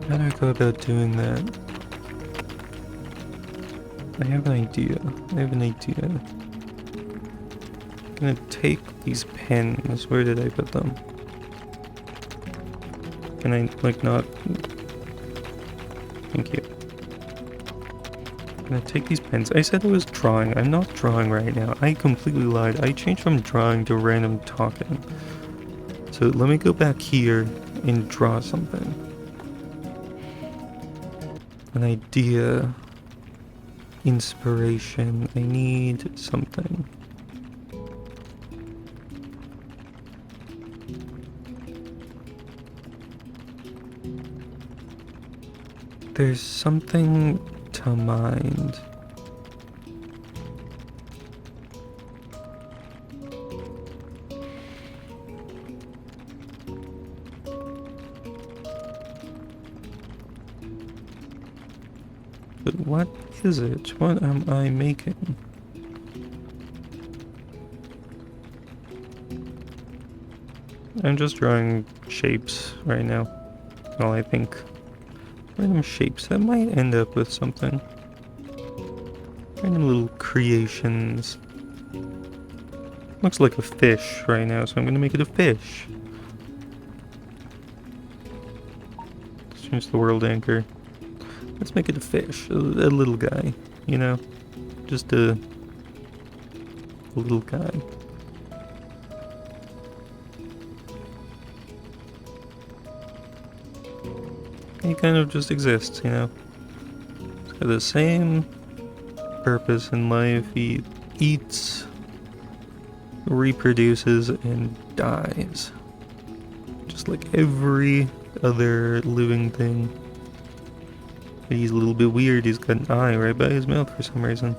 How do I go about doing that? I have an idea. I'm gonna take these pens. Where did I put them? Can I, like, not... Thank you. I'm gonna take these pens. I said I was drawing. I'm not drawing right now. I completely lied. I changed from drawing to random talking. So let me go back here and draw something. An idea. Inspiration. I need something. There's something to mind. But what is it? What am I making? I'm just drawing shapes right now. Well, I think random shapes that might end up with something. Random little creations. Looks like a fish right now, so I'm gonna make it a fish. Let's change the world anchor. Let's make it a fish. A little guy, you know? Just a little guy. He kind of just exists, you know? He's got the same purpose in life. He eats, reproduces, and dies. Just like every other living thing. But he's a little bit weird. He's got an eye right by his mouth for some reason.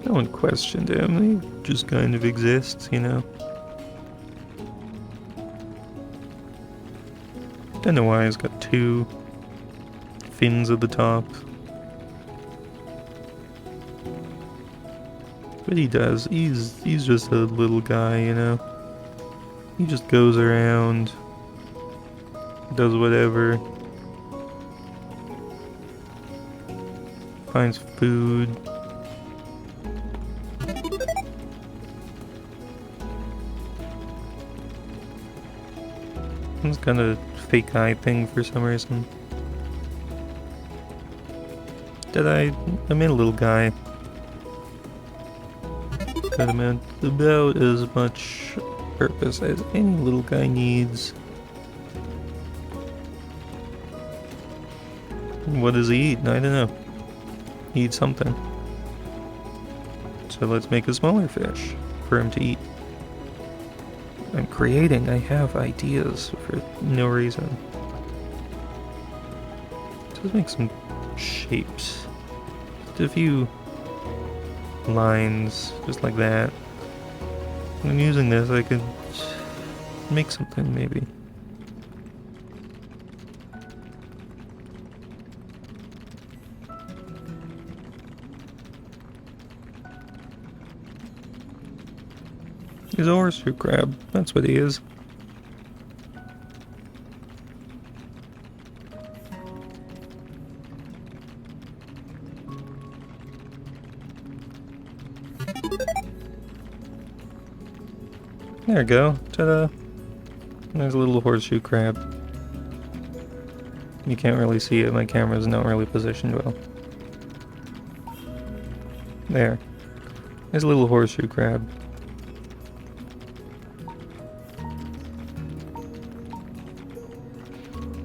No one questioned him. He just kind of exists, you know? Don't know why he's got two fins at the top. But he does. He's just a little guy, you know? He just goes around, does whatever, finds food. It's kind of fake eye thing for some reason. I made a little guy. That meant about as much purpose as any little guy needs. What does he eat? I don't know. He eats something. So let's make a smaller fish for him to eat. I'm creating. I have ideas for no reason. Let's make some shapes. Just a few lines, just like that. When I'm using this, I could make something, maybe. He's a horseshoe crab. That's what he is. There we go. Ta-da! There's a little horseshoe crab. You can't really see it. My camera's not really positioned well. There. There's a little horseshoe crab.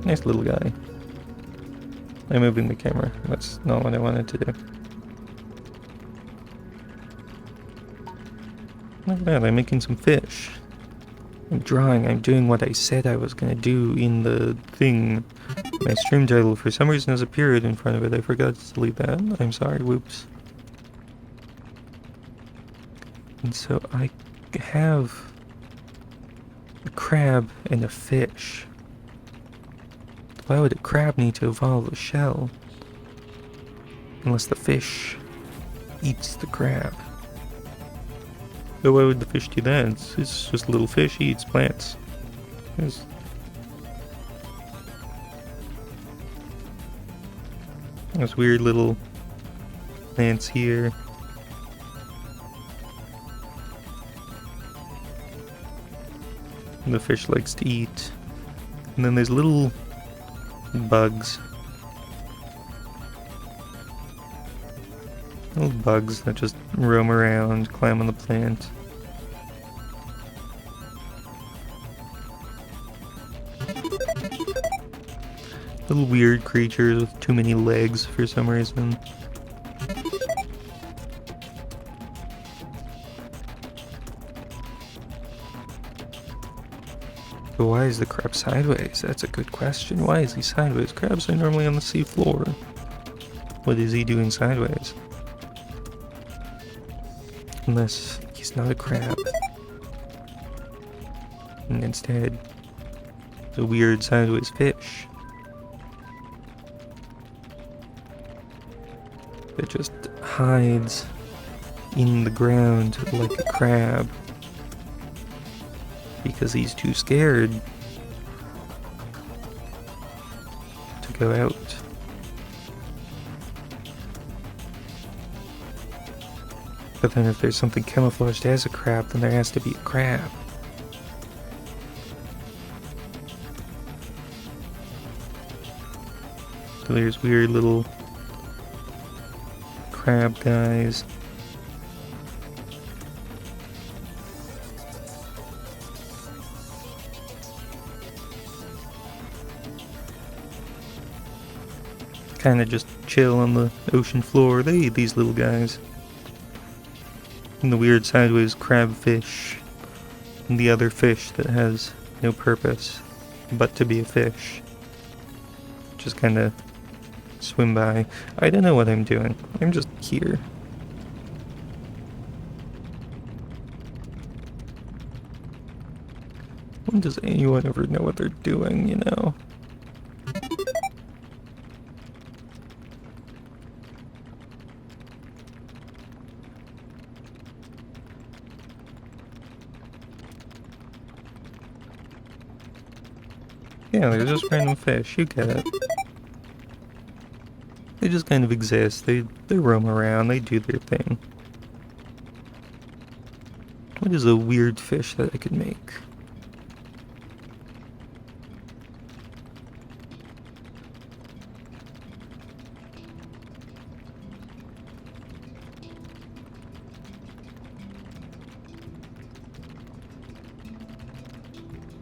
Nice little guy. I'm moving the camera. That's not what I wanted to do. Look at that, I'm making some fish. I'm drawing, I'm doing what I said I was gonna do in the thing. My stream title for some reason has a period in front of it. I forgot to delete that. I'm sorry, whoops. And so I have a crab and a fish. Why would a crab need to evolve a shell? Unless the fish eats the crab. But why would the fish do that? It's just a little fish, he eats plants. There's weird little plants here. The fish likes to eat. And then there's little bugs. Little bugs that just roam around, climb on the plant. Little weird creatures with too many legs for some reason. But why is the crab sideways? That's a good question. Why is he sideways? Crabs are normally on the sea floor. What is he doing sideways? Unless he's not a crab. And instead, it's a weird sideways fish. That just hides in the ground like a crab. Because he's too scared to go out. But then if there's something camouflaged as a crab, then there has to be a crab. So there's weird little crab guys. Kinda just chill on the ocean floor. They eat these little guys. And the weird sideways crab fish. And the other fish that has no purpose but to be a fish. Just kinda swim by. I don't know what I'm doing. I'm just here. When does anyone ever know what they're doing, you know? Yeah, they're just random fish, you get it. They just kind of exist, they roam around, they do their thing. What is a weird fish that I could make?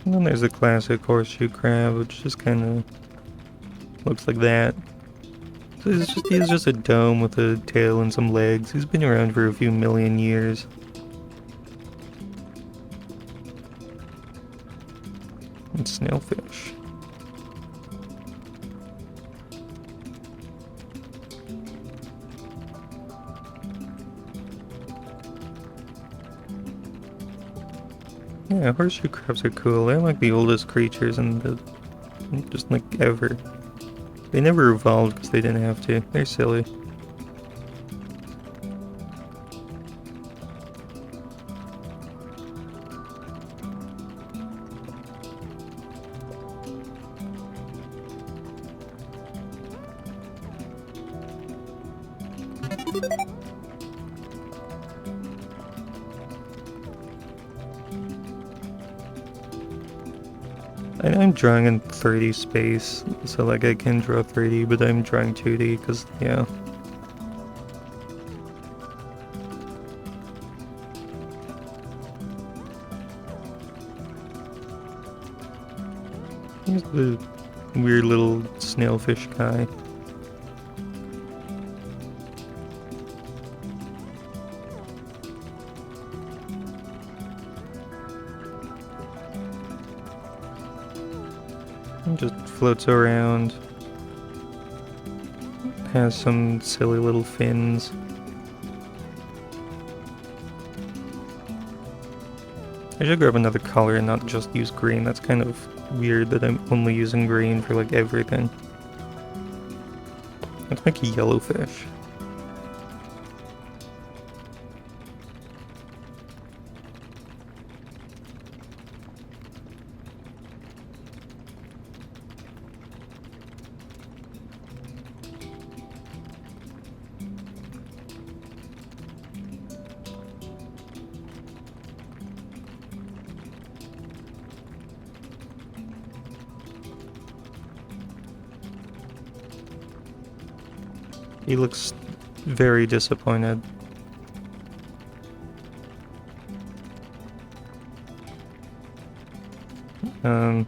And then there's the classic horseshoe crab, which just kind of looks like that. So he's just a dome with a tail and some legs. He's been around for a few million years. And snailfish. Yeah, horseshoe crabs are cool. They're like the oldest creatures in the... just like ever. They never evolved because they didn't have to. They're silly. I'm drawing in 3D space, so like I can draw 3D, but I'm drawing 2D because, yeah. Here's the weird little snailfish guy. Just floats around. Has some silly little fins. I should grab another color and not just use green. That's kind of weird that I'm only using green for like everything. Let's make a yellowfish. He looks very disappointed. Oh,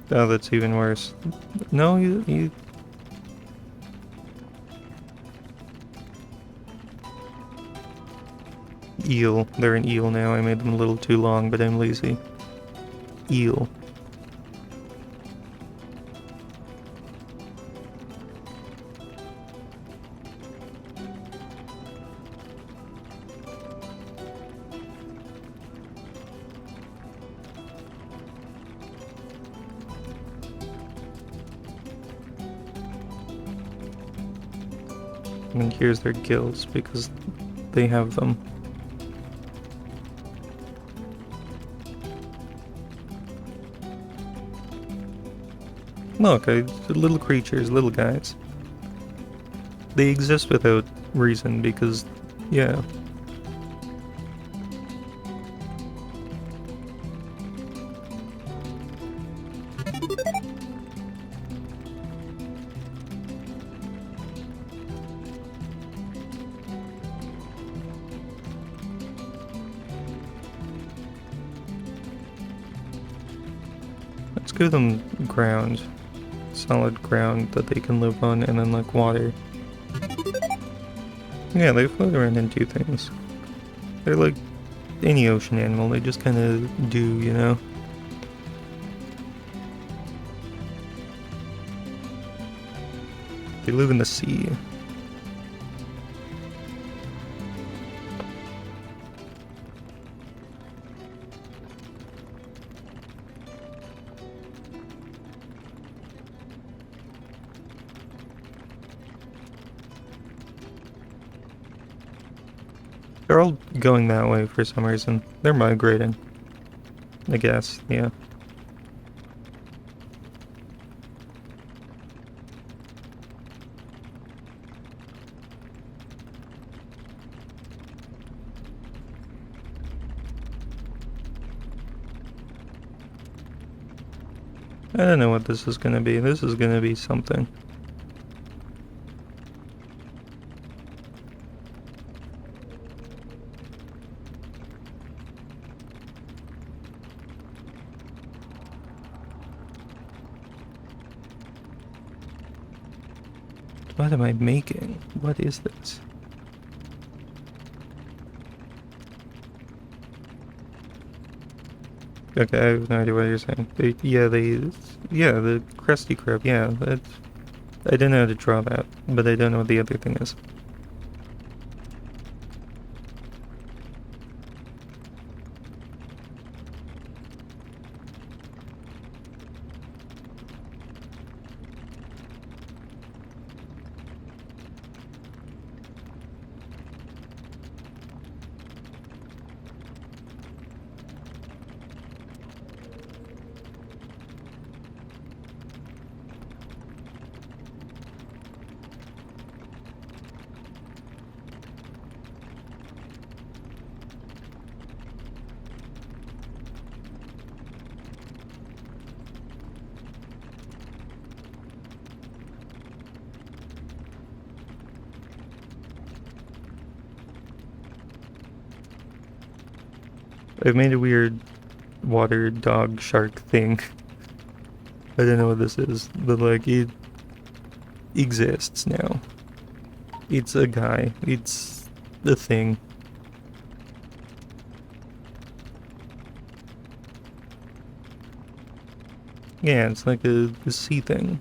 that's even worse. No, you... Eel. They're an eel now. I made them a little too long, but I'm lazy. Eel. And here's their gills, because they have them. Look, little creatures, little guys. They exist without reason, because, yeah. Let's give them ground. Solid ground that they can live on, and then like water. Yeah, they float around and do things. They're like any ocean animal, they just kind of do, you know? They live in the sea. They're all going that way for some reason. They're migrating. I guess, yeah. I don't know what this is gonna be. This is gonna be something. What am I making? What is this? Okay, I have no idea what you're saying. Yeah, the Krusty Krab, yeah, I didn't know how to draw that, but I don't know what the other thing is. I've made a weird water dog shark thing. I don't know what this is, but like it exists now. It's a guy. It's a thing. Yeah, it's like a sea thing.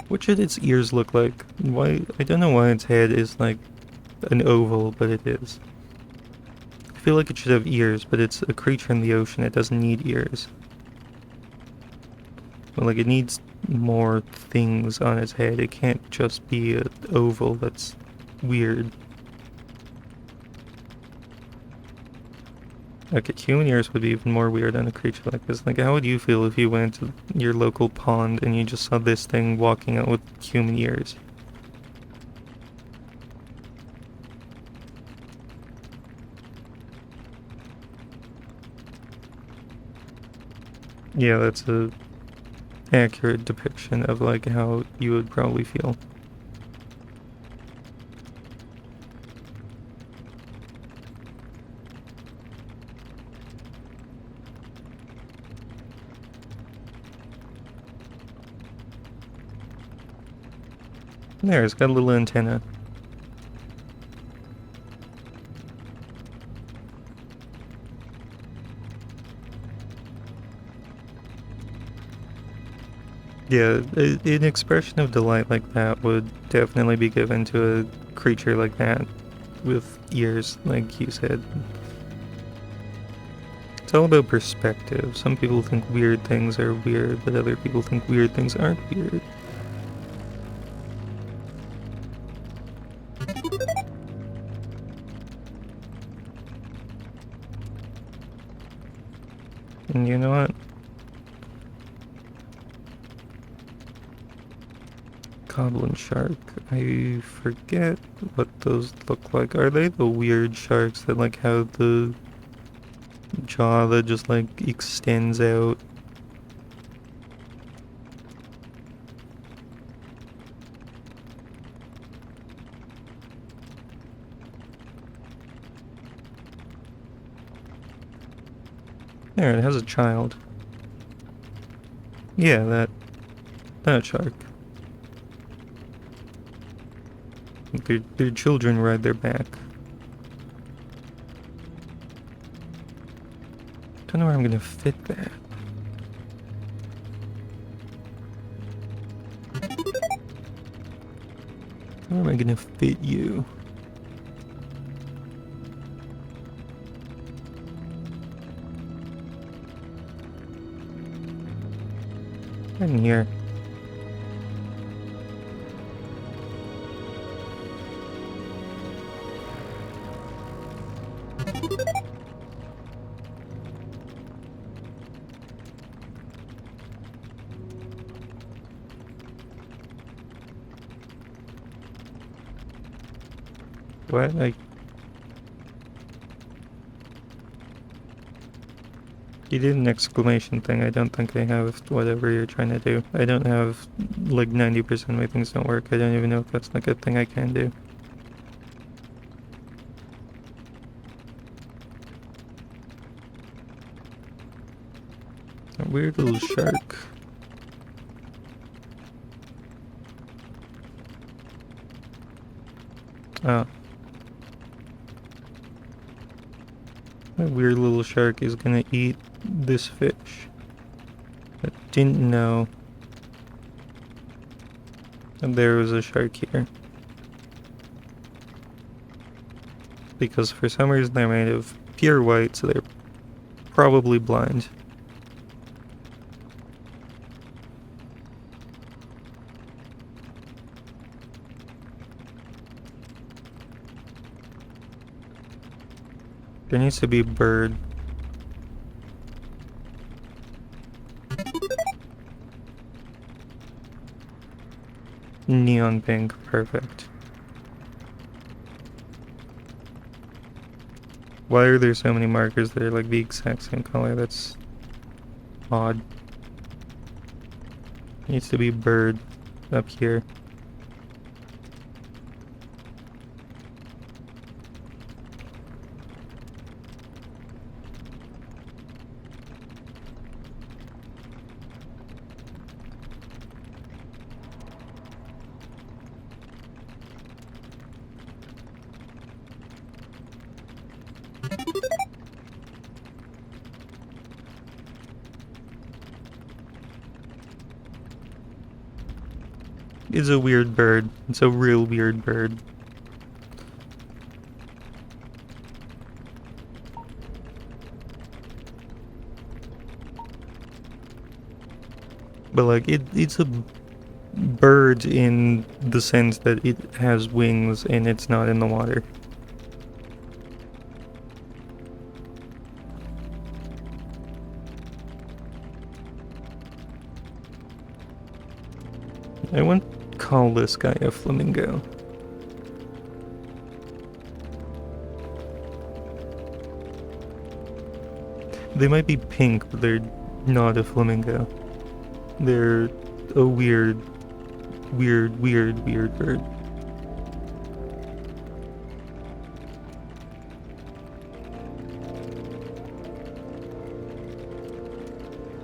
What should its ears look like? Why? I don't know why its head is like an oval, but it is. I feel like it should have ears, but it's a creature in the ocean. It doesn't need ears. But like it needs more things on its head. It can't just be an oval that's weird. Okay, human ears would be even more weird on a creature like this. Like, how would you feel if you went to your local pond and you just saw this thing walking out with human ears? Yeah, that's a accurate depiction of like how you would probably feel. There, it's got a little antenna. Yeah, an expression of delight like that would definitely be given to a creature like that with ears, like you said. It's all about perspective. Some people think weird things are weird, but other people think weird things aren't weird. And you know what? Goblin shark. I forget what those look like. Are they the weird sharks that like have the jaw that just like extends out? There, it has a child. Yeah, that shark. Their children ride their back. Don't know where I'm gonna fit that. Where am I gonna fit you? Right in here. What? Like, you did an exclamation thing. I don't think I have whatever you're trying to do. I don't have, like, 90% of my things don't work. I don't even know if that's like a thing I can do. A weird little shark. Oh. That weird little shark is gonna eat this fish. I didn't know that there was a shark here. Because for some reason they're made of pure white, so they're probably blind. There needs to be a bird. Neon pink, perfect. Why are there so many markers that are like the exact same color? That's odd. Needs to be bird up here. It's a weird bird. It's a real weird bird. But like it's a bird in the sense that it has wings and it's not in the water. I wouldn't call this guy a flamingo. They might be pink, but they're not a flamingo. They're a weird bird.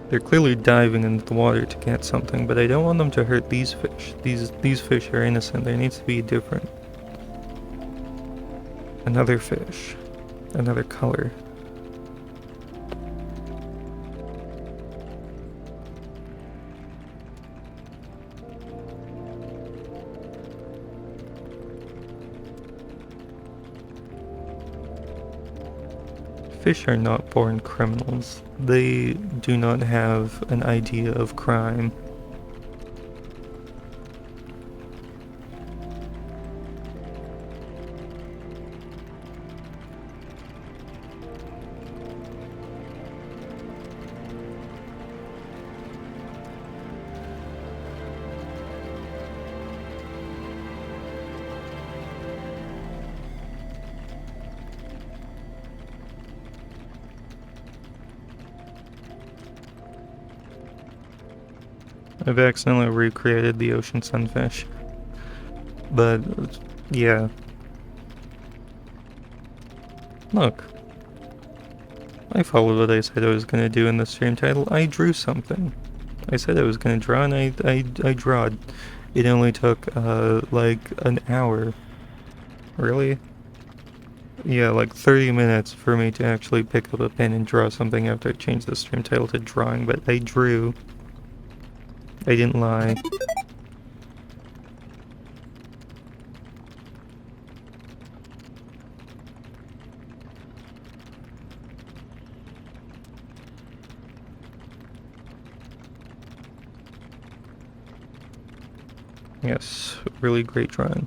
They're clearly diving into the water to get something, but I don't want them to hurt these fish. These fish are innocent. There needs to be different. Another fish. Another color. Fish are not born criminals. They do not have an idea of crime. I've accidentally recreated the ocean sunfish. But, yeah. Look. I followed what I said I was gonna do in the stream title. I drew something. I said I was gonna draw and I drawed. It only took, like, an hour. Really? Yeah, like 30 minutes for me to actually pick up a pen and draw something after I changed the stream title to drawing, but I drew. I didn't lie. Yes, really great drawing.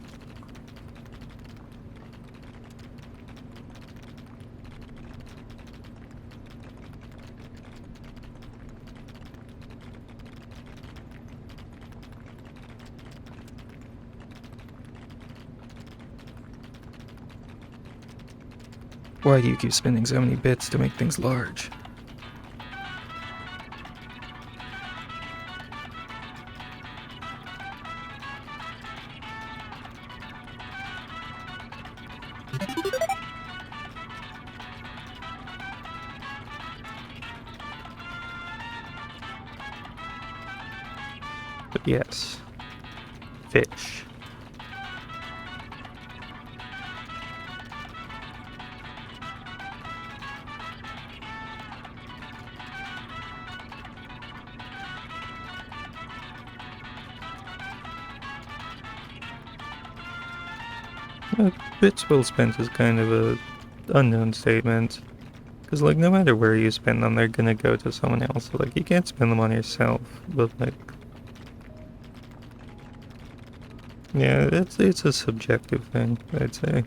Why do you keep spending so many bits to make things large? But yes, fish. Bits well spent is kind of a unknown statement. Because, like, no matter where you spend them, they're gonna go to someone else. So, like, you can't spend them on yourself, but, like... Yeah, it's a subjective thing, I'd say.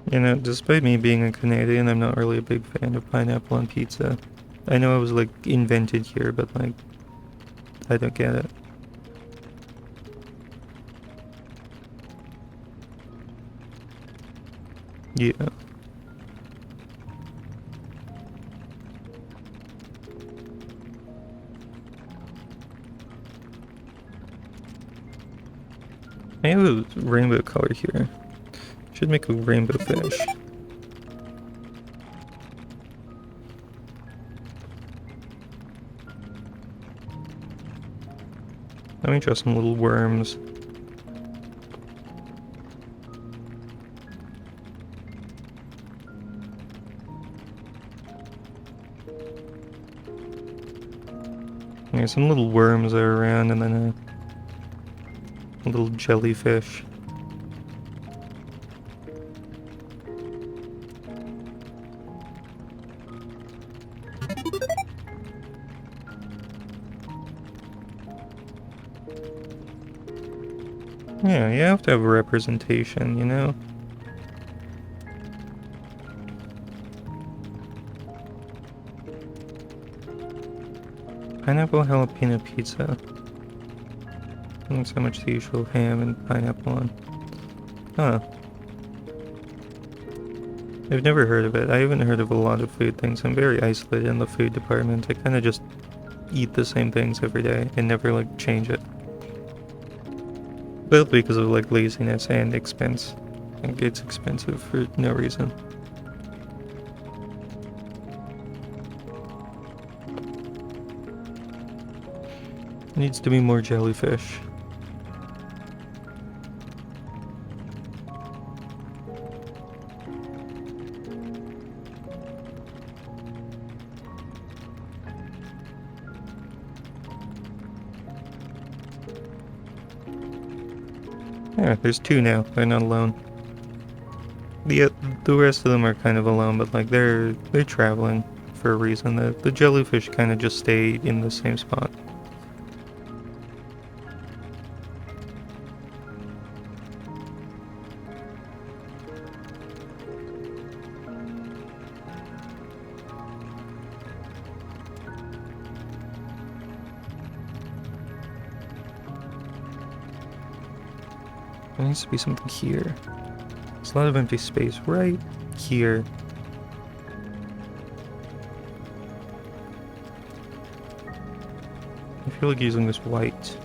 You know, despite me being a Canadian, I'm not really a big fan of pineapple on pizza. I know it was, like, invented here, but, like, I don't get it. Yeah. I have a rainbow color here. Should make a rainbow fish. Let me draw some little worms. Yeah, some little worms are around, and then a little jellyfish. Yeah, you have to have a representation, you know? Pineapple jalapeno pizza. Not so much the usual ham and pineapple on. Huh. I've never heard of it. I haven't heard of a lot of food things. I'm very isolated in the food department. I kind of just eat the same things every day and never, like, change it. Both because of, like, laziness and expense. I think it's expensive for no reason. Needs to be more jellyfish. Yeah, there's two now. They're not alone. The rest of them are kind of alone, but like they're traveling for a reason. The jellyfish kind of just stay in the same spot. There needs to be something here. There's a lot of empty space right here. I feel like using this white.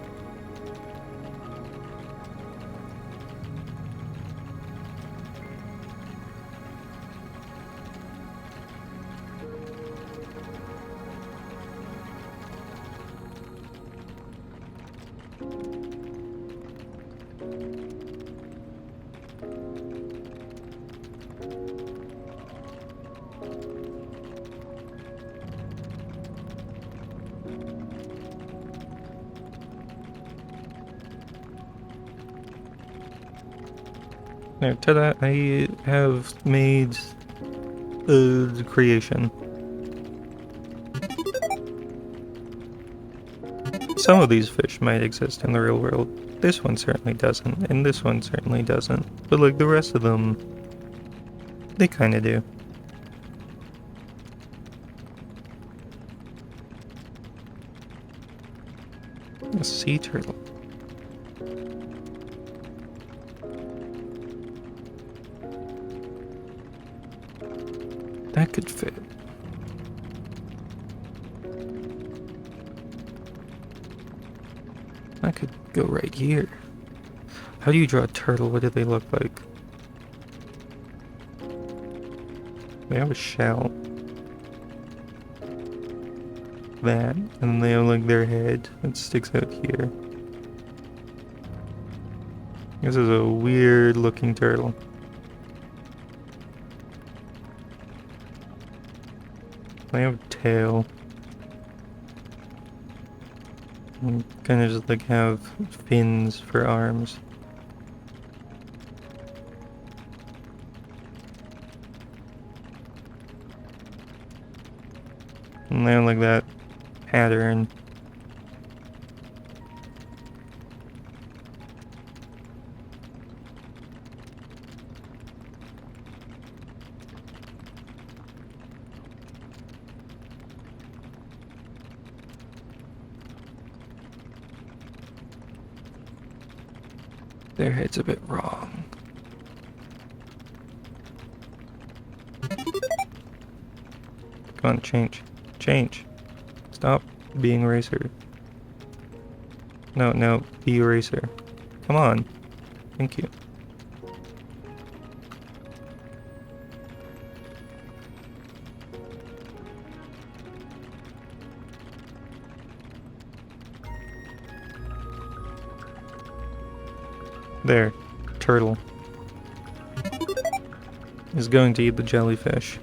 There, ta-da! I have made a creation. Some of these fish might exist in the real world. This one certainly doesn't, and this one certainly doesn't. But like the rest of them, they kinda do. A sea turtle. That could fit. That could go right here. How do you draw a turtle? What do they look like? They have a shell. That, and then they have like their head that sticks out here. This is a weird looking turtle. They have a tail. And kind of just like have fins for arms. And they have like that pattern. Their head's a bit wrong. Come on, change. Change. Stop being eraser. No, no, be eraser. Come on. Thank you. There. Turtle is going to eat the jellyfish.